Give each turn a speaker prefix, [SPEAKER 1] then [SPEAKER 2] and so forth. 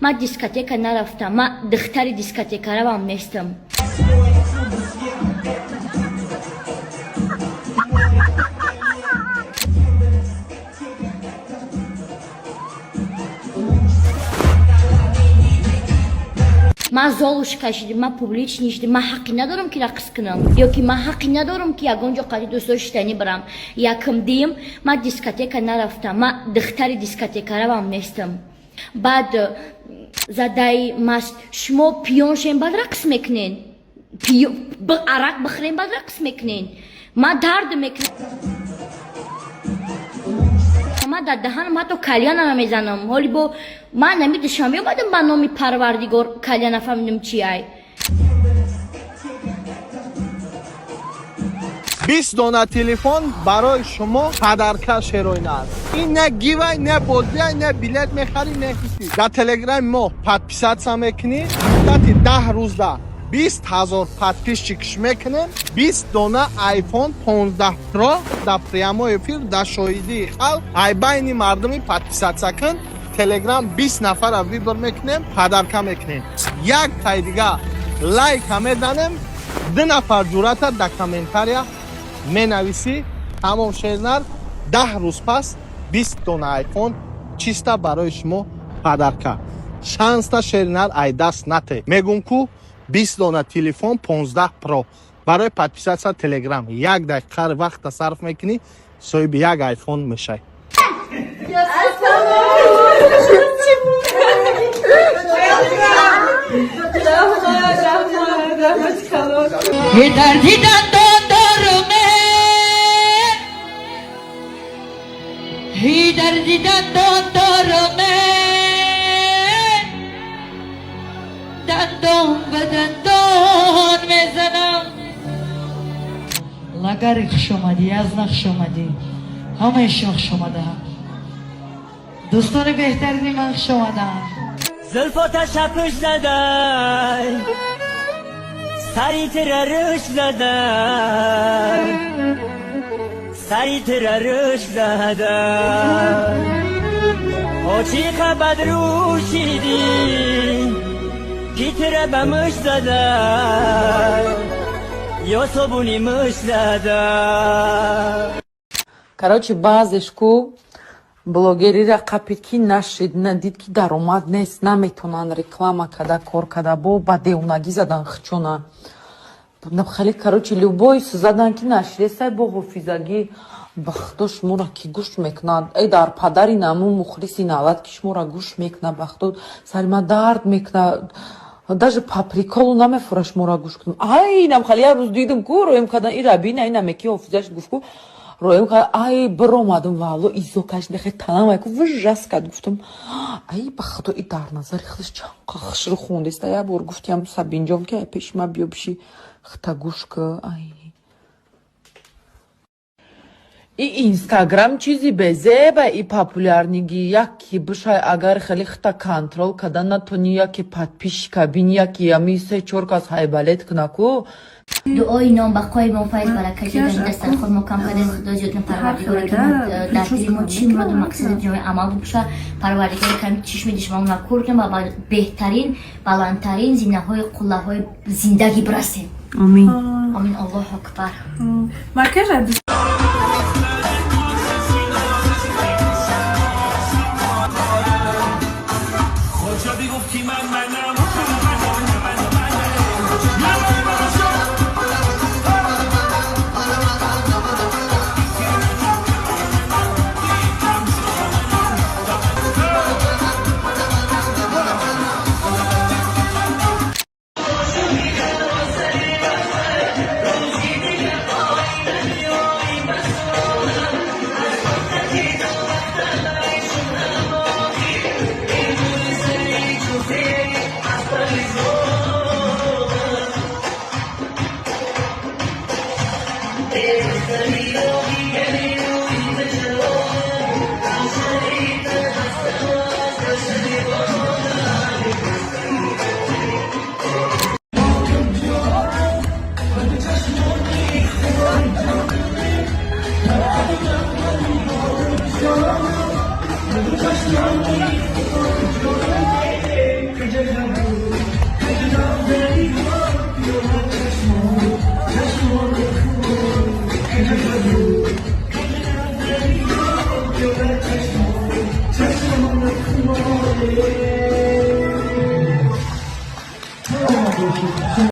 [SPEAKER 1] من دیسکوتک نرفتم. من دختر دیسکوتک روم نیستم. من زالوش کشیدم، من پوبلیچ نیستم. من حقی ندارم که رقص کنم یا که من حقی ندارم که یگانجا قدی دوست داشتنی برم. یکم دیم من دیسکوتک نرفتم. من دختر دیسکوتک روم نیستم. بعد زدای مست شما پیانشین بعد رقص میکنین، عرق بخورین بعد رقص میکنین. من درد میکنم. من در دهنم حتی کلیان نمیزنم. حالی با من نمیدشم اومدم به نام پروردگار کلیان نفهمیدم چی ای.
[SPEAKER 2] 20 دانه تلفن برای شما پدرکش هروئین است. این نه گیوای نه بازی نه بلیت میخری نه هیچی. در تلگرام ما подписаться میکنید. مدت 10 روز ده 20,000 подписчик میکنیم. 20 دانه آیفون 15 پرو در прямой ефір در شاهدی خلق ای بین مردمی подписаться کن. تلگرام 20 نفر ویبر میکنیم پدرکه میکنیم. یک تای دیگه لایک میزنیم. 2 نفر جرأت در کامنتاریا менависи тамом шезнар 10 рӯз пас 20 дона айфон чиста барои шумо падарка. Шанста шеринар ай даст нате. Мегум ку 20 дона телефон 15 про барои подписаться телеграм. 1 дақиқа вақт сарф мекунӣ соҳиби 1 айфон мешавӣ.
[SPEAKER 3] Hiderdiden dondorme دندان به دندان میزنم. لگری خوش اومدی، از نقش اومدی، همه خوش اومدم. دوستان بهترینی من خوش اومدم.
[SPEAKER 4] زلفات شپش زدن سری تررش زدن سری تررش زدن آچی خبر روشیدی کی تره بمش زدن یا صبونی مش زدن.
[SPEAKER 3] Короче, базешку блогерира қапики нашид надид ки даромад нест, наметонан реклама када кор када бо ба деунагӣ задан хчуна хеле короче любой задан ки нашидесай бо ҳофизагӣ бахто шуморо ки гӯш мекунад. Эй дар падари наму мухлиси навад ки шуморо гӯш мекунад бахто сарима дард мекунад. даже по приколу намефура шуморо гӯш кунам. Ай намхали як рӯз дидум ку роем кадан ира бина ина меки ҳофизаш гуфтку роем кадан ай биромадам валло изокаш нехе танамай ку вжас кад. гуфтам ай бахто и дар назари худаш чанқа хушру хундеста. як бор гуфтиам Сабинҷон ки ай пеши ман биё биши хта гӯш ку. ай и инстаграм чизи безеба и популярнигӣ яки бишай агар хеле хта контрол када натони яке подписчика бини яки ами 3-4 кас ҳайбалет куна ку.
[SPEAKER 1] دعای نام بقای ما فایز برکتی در دست خود مکم کرده. خدا جدن پروردگاری که در دل ما چی مراد و مقصد جای عمل بشه. پروردگاری که چشم دشمن نکور کنیم و بهترین بلندترین زینه های قله های زندگی برسیم.
[SPEAKER 5] آمین.
[SPEAKER 1] آمین. الله اکبر.
[SPEAKER 5] مرکز